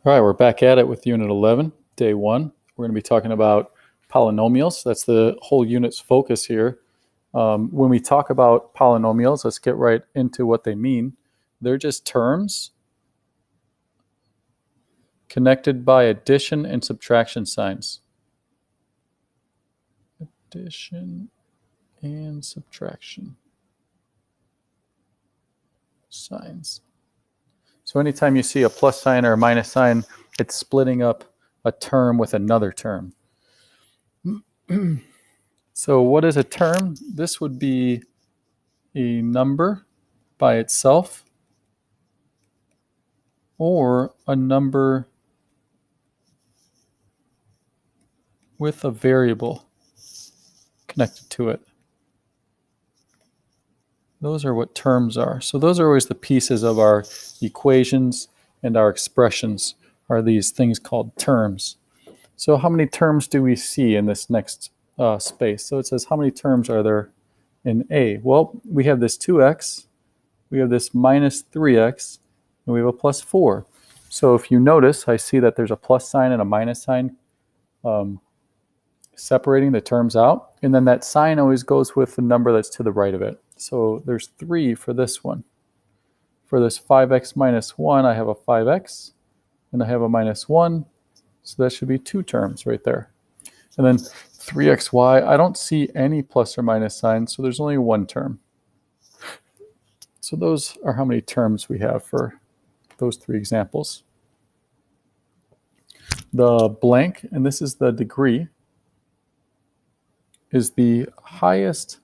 All right, we're back at it with Unit 11, Day 1. We're going to be talking about polynomials. That's the whole unit's focus here. When we talk about polynomials, let's get right into what they mean. They're just terms connected by addition and subtraction signs. Addition and subtraction signs. So anytime you see a plus sign or a minus sign, it's splitting up a term with another term. So what is a term? This would be a number by itself or a number with a variable connected to it. Those are what terms are. So those are always the pieces of our equations and our expressions are these things called terms. So how many terms do we see in this next space? So it says how many terms are there in A? Well, we have this 2x, we have this minus 3x, and we have a plus 4. So if you notice, I see that there's a plus sign and a minus sign separating the terms out. And then that sign always goes with the number that's to the right of it. So there's 3 for this one. For this 5x minus 1, I have a 5x, and I have a minus 1. So that should be 2 terms right there. And then 3xy, I don't see any plus or minus signs, so there's only 1 term. So those are how many terms we have for those 3 examples. The blank, and this is the degree, is the highest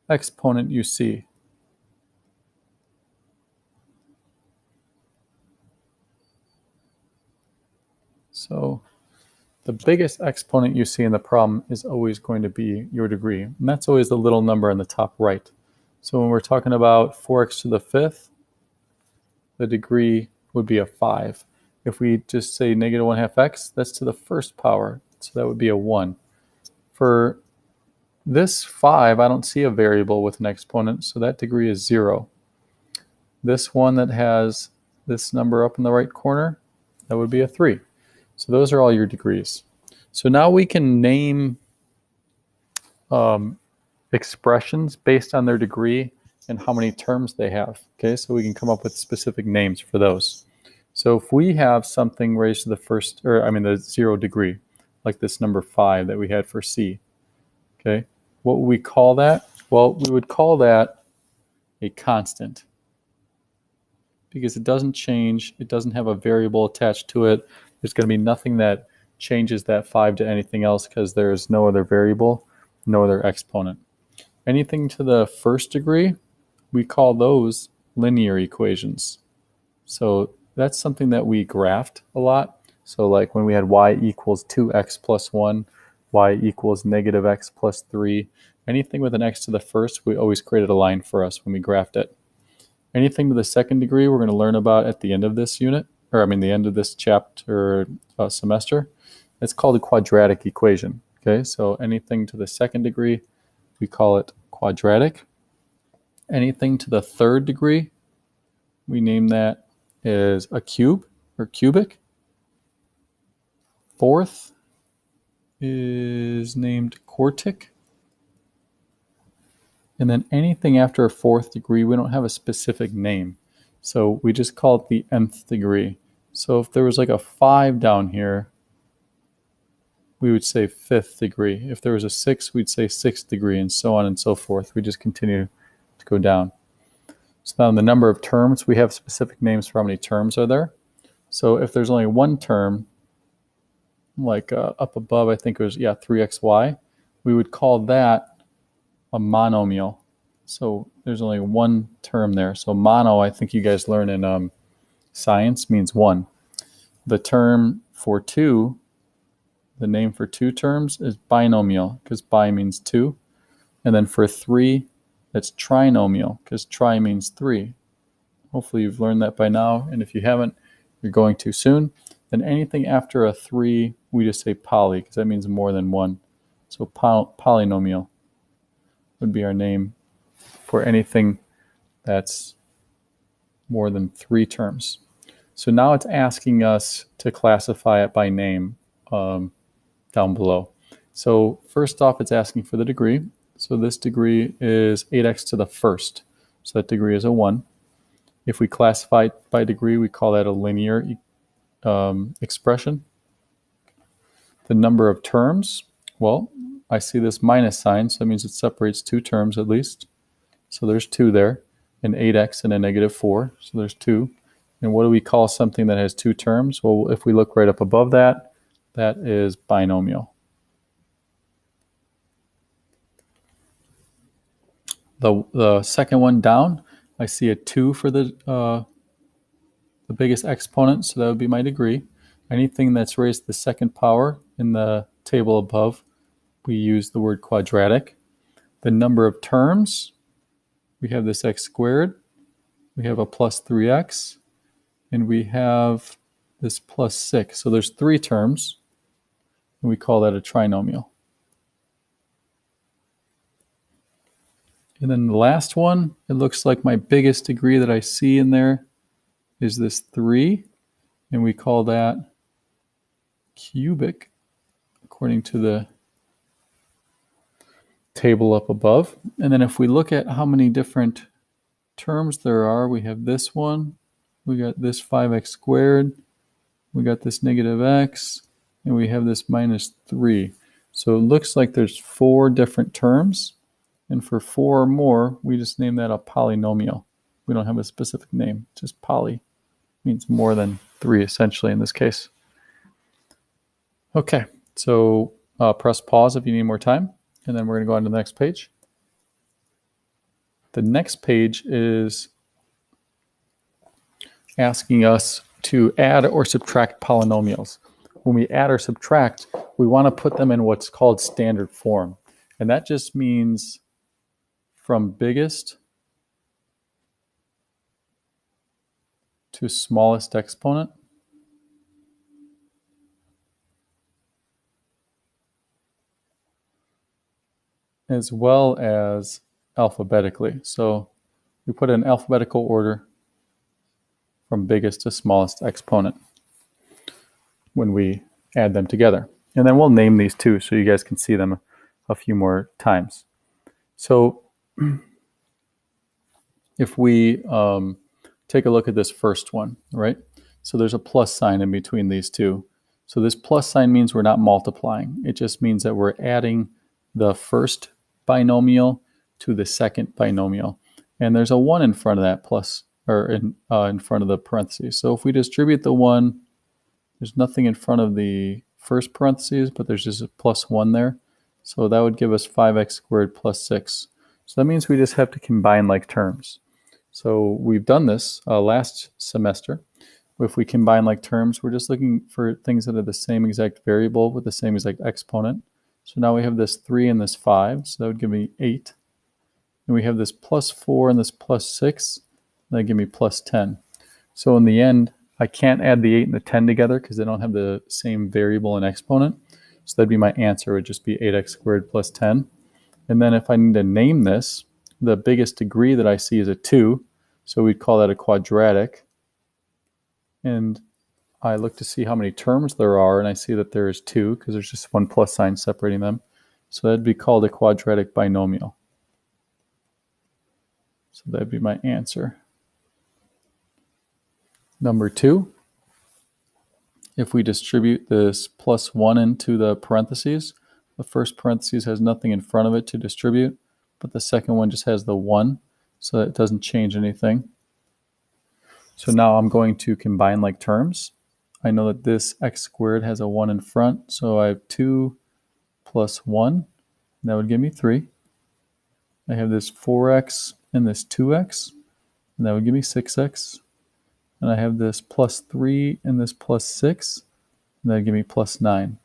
exponent you see. So the biggest exponent you see in the problem is always going to be your degree, and that's always the little number in the top right. So when we're talking about 4x to the 5th, the degree would be a 5. If we just say negative 1/2 x, that's to the first power, so that would be a 1. For this 5, I don't see a variable with an exponent, so that degree is 0. This one that has this number up in the right corner, that would be a 3. So those are all your degrees. So now we can name expressions based on their degree and how many terms they have. Okay, so we can come up with specific names for those. So if we have something raised to the the 0 degree, like this number 5 that we had for C, okay, what would we call that? Well, we would call that a constant because it doesn't change. It doesn't have a variable attached to it. There's going to be nothing that changes that 5 to anything else because there is no other variable, no other exponent. Anything to the first degree, we call those linear equations. So that's something that we graphed a lot. So like when we had y equals 2x plus 1, y equals negative x plus 3, anything with an x to the first, we always created a line for us when we graphed it. Anything to the second degree, we're going to learn about at the end of this unit, the end of this chapter semester. It's called a quadratic equation. Okay, so anything to the second degree, we call it quadratic. Anything to the third degree, we name that as a cube or cubic. Fourth is named quartic. And then anything after a fourth degree, we don't have a specific name. So we just call it the nth degree. So if there was like a 5 down here, we would say 5th degree. If there was a 6, we'd say 6th degree, and so on and so forth. We just continue to go down. So now in the number of terms, we have specific names for how many terms are there. So if there's only 1 term, like up above, I think it was, 3xy, we would call that a monomial. So there's only 1 term there. So mono, I think you guys learn in science, means 1. The term for 2, the name for 2 terms is binomial, because bi means 2. And then for 3, that's trinomial, because tri means 3. Hopefully you've learned that by now, and if you haven't, you're going to soon. Then anything after a 3, we just say poly, because that means more than 1. So polynomial would be our name for anything that's more than 3 terms. So now it's asking us to classify it by name down below. So first off, it's asking for the degree. So this degree is 8x to the first. So that degree is a 1. If we classify it by degree, we call that a linear expression. The number of terms, well, I see this minus sign, so that means it separates 2 terms at least. So there's 2 there, an 8x and a -4, so there's 2. And what do we call something that has 2 terms? Well, if we look right up above that, that is binomial. The second one down, I see a 2 for the biggest exponent, so that would be my degree. Anything that's raised to the second power in the table above, we use the word quadratic. The number of terms, we have this x squared, we have a plus 3x, and we have this plus 6. So there's 3 terms, and we call that a trinomial. And then the last one, it looks like my biggest degree that I see in there is this 3, and we call that cubic, according to the table up above. And then if we look at how many different terms there are, we have this one, we got this 5x squared, we got this -x, and we have this -3. So it looks like there's 4 different terms, and for 4 or more, we just name that a polynomial. We don't have a specific name, just poly. Means more than 3 essentially in this case. Okay, so press pause if you need more time, and then we're going to go on to the next page. The next page is asking us to add or subtract polynomials. When we add or subtract, we want to put them in what's called standard form. And that just means from biggest to smallest exponent. As well as alphabetically. So we put it in alphabetical order from biggest to smallest exponent when we add them together. And then we'll name these too so you guys can see them a few more times. So if we take a look at this first one, right? So there's a plus sign in between these two. So this plus sign means we're not multiplying. It just means that we're adding the first binomial to the second binomial. And there's a 1 in front of that plus, or in front of the parentheses. So if we distribute the 1, there's nothing in front of the first parentheses, but there's just a plus 1 there. So that would give us 5x squared plus 6. So that means we just have to combine like terms. So we've done this last semester. If we combine like terms, we're just looking for things that are the same exact variable with the same exact exponent. So now we have this 3 and this 5, so that would give me 8. And we have this plus 4 and this plus 6, and that would give me plus 10. So in the end, I can't add the 8 and the 10 together because they don't have the same variable and exponent. So that'd be my answer, it would just be 8x squared plus 10. And then if I need to name this, the biggest degree that I see is a 2, so we'd call that a quadratic. And I look to see how many terms there are, and I see that there is 2 because there's just 1 plus sign separating them. So that'd be called a quadratic binomial. So that'd be my answer. Number 2, if we distribute this plus 1 into the parentheses, the first parentheses has nothing in front of it to distribute, but the second one just has the 1, so that it doesn't change anything. So now I'm going to combine like terms. I know that this x squared has a 1 in front, so I have 2 plus 1, and that would give me 3. I have this 4x and this 2x, and that would give me 6x. And I have this plus 3 and this plus 6, and that would give me plus 9.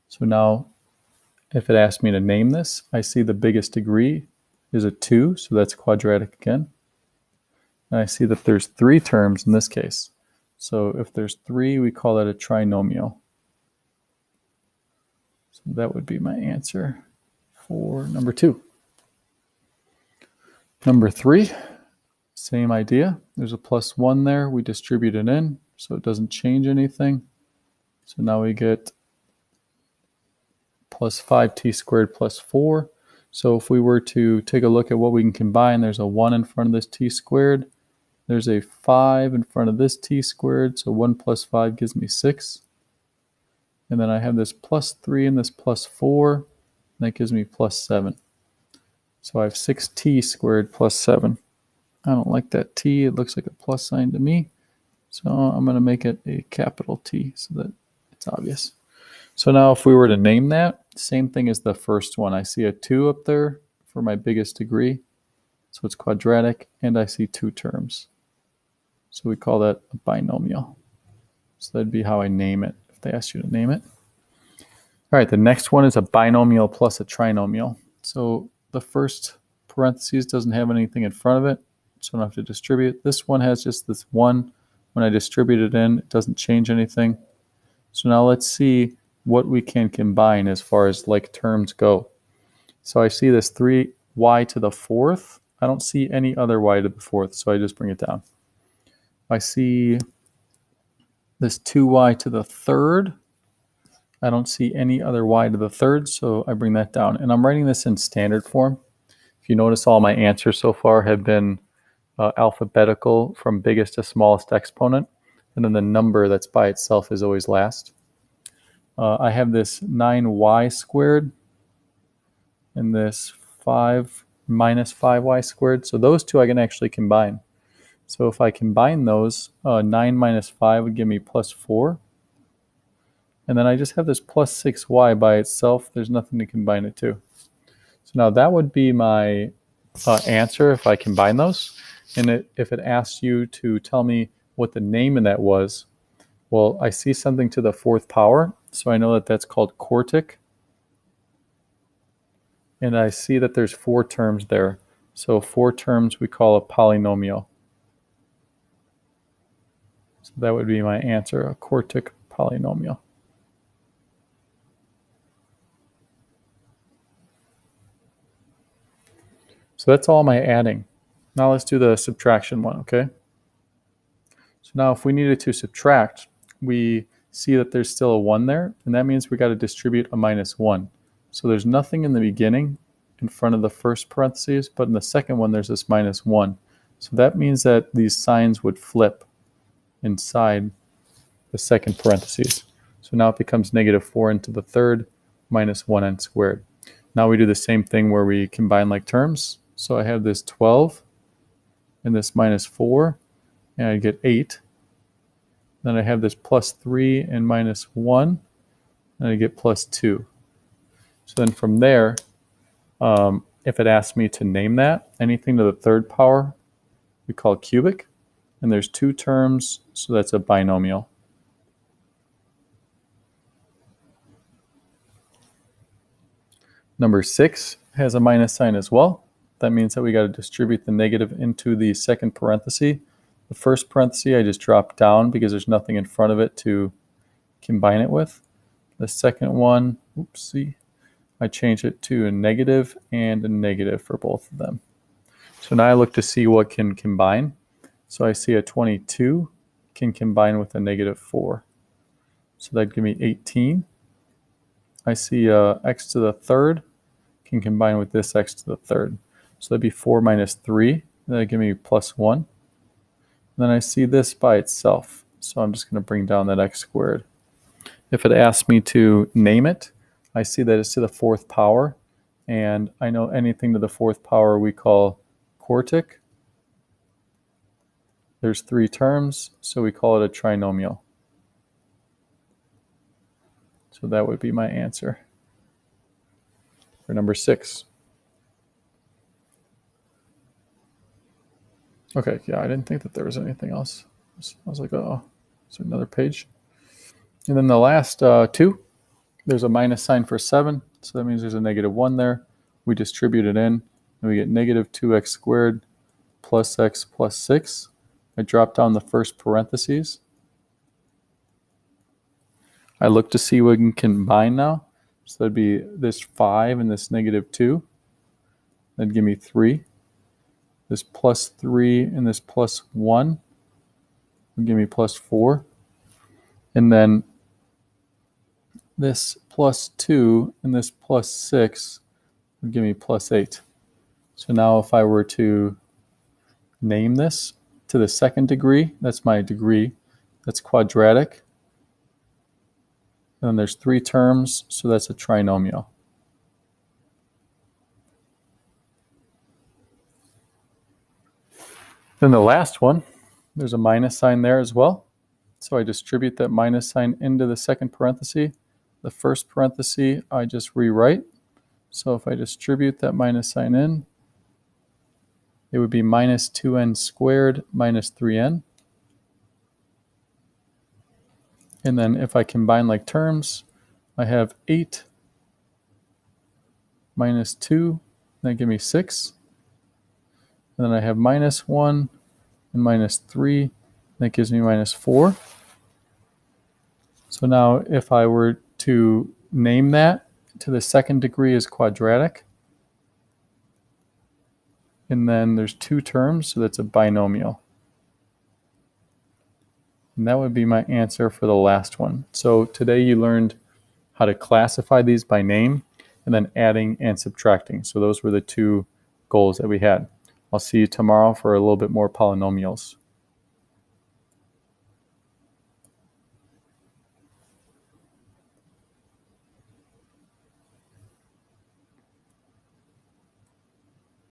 So now, if it asks me to name this, I see the biggest degree is a 2, so that's quadratic again. And I see that there's 3 terms in this case. So if there's 3, we call that a trinomial. So that would be my answer for number 2. Number 3, same idea. There's a plus 1 there. We distribute it in. so it doesn't change anything. So now we get plus 5t squared plus 4. So if we were to take a look at what we can combine, there's a 1 in front of this t squared. There's a 5 in front of this t squared, so 1 plus 5 gives me 6. And then I have this plus 3 and this plus 4, and that gives me plus 7. So I have 6t squared plus 7. I don't like that t. It looks like a plus sign to me. So I'm going to make it a capital T so that it's obvious. So now if we were to name that, same thing as the first one. I see a 2 up there for my biggest degree. So it's quadratic, and I see 2 terms. So we call that a binomial. So that'd be how I name it if they asked you to name it. All right, the next one is a binomial plus a trinomial. So the first parentheses doesn't have anything in front of it, so I don't have to distribute. This one has just this 1. When I distribute it in, it doesn't change anything. So now let's see what we can combine as far as like terms go. So I see this 3y to the 4th. I don't see any other y to the 4th, so I just bring it down. I see this 2y to the 3rd. I don't see any other y to the 3rd, so I bring that down. And I'm writing this in standard form. If you notice, all my answers so far have been alphabetical from biggest to smallest exponent, and then the number that's by itself is always last. I have this 9y squared and this 5 minus 5y squared. So those two I can actually combine. So if I combine those, 9 minus 5 would give me plus 4. And then I just have this plus 6y by itself. There's nothing to combine it to. So now that would be my answer if I combine those. And if it asks you to tell me what the name of that was, well, I see something to the 4th power, so I know that that's called quartic. And I see that there's 4 terms there. So 4 terms we call a polynomial. So that would be my answer, a quartic polynomial. So that's all my adding. Now let's do the subtraction one, okay? So now if we needed to subtract, we see that there's still a 1 there, and that means we got to distribute a minus 1. So there's nothing in the beginning in front of the first parentheses, but in the second one there's this minus 1. So that means that these signs would flip inside the second parentheses. So now it becomes negative 4 into the third minus 1n squared. Now we do the same thing where we combine like terms. So I have this 12 and this minus 4, and I get 8. Then I have this plus 3 and minus 1, and I get plus 2. So then from there, if it asks me to name that, anything to the 3rd power we call cubic, and there's 2 terms, so that's a binomial. Number 6 has a minus sign as well. That means that we got to distribute the negative into the second parenthesis. The first parenthesis I just drop down because there's nothing in front of it to combine it with. The second one, oopsie, I change it to a negative and a negative for both of them. So now I look to see what can combine. So I see a 22 can combine with a negative 4. So that'd give me 18. I see x to the 3rd can combine with this x to the 3rd. So that'd be 4 minus 3. That'd give me plus 1. And then I see this by itself. So I'm just going to bring down that x squared. If it asks me to name it, I see that it's to the 4th power. And I know anything to the 4th power we call quartic. There's 3 terms, so we call it a trinomial. So that would be my answer for number 6. Okay, yeah, I didn't think that there was anything else. I was like, oh, is there another page? And then the last 2, there's a minus sign for 7, so that means there's a negative 1 there. We distribute it in, and we get negative 2x squared plus x plus 6. I drop down the first parentheses. I look to see what we can combine now. So that'd be this 5 and this negative 2. That'd give me 3. This plus 3 and this plus 1 would give me plus 4. And then this plus 2 and this plus 6 would give me plus 8. So now if I were to name this to the second degree, that's my degree, that's quadratic. And then there's 3 terms, so that's a trinomial. Then the last one, there's a minus sign there as well. So I distribute that minus sign into the second parenthesis. The first parenthesis I just rewrite. So if I distribute that minus sign in, it would be minus 2n squared minus 3n. And then if I combine like terms, I have 8 minus 2, that gives me 6. And then I have minus 1 and minus 3, that gives me minus 4. So now if I were to name that to the second degree as quadratic, and then there's 2 terms, so that's a binomial. And that would be my answer for the last one. So today you learned how to classify these by name and then adding and subtracting. So those were the 2 goals that we had. I'll see you tomorrow for a little bit more polynomials.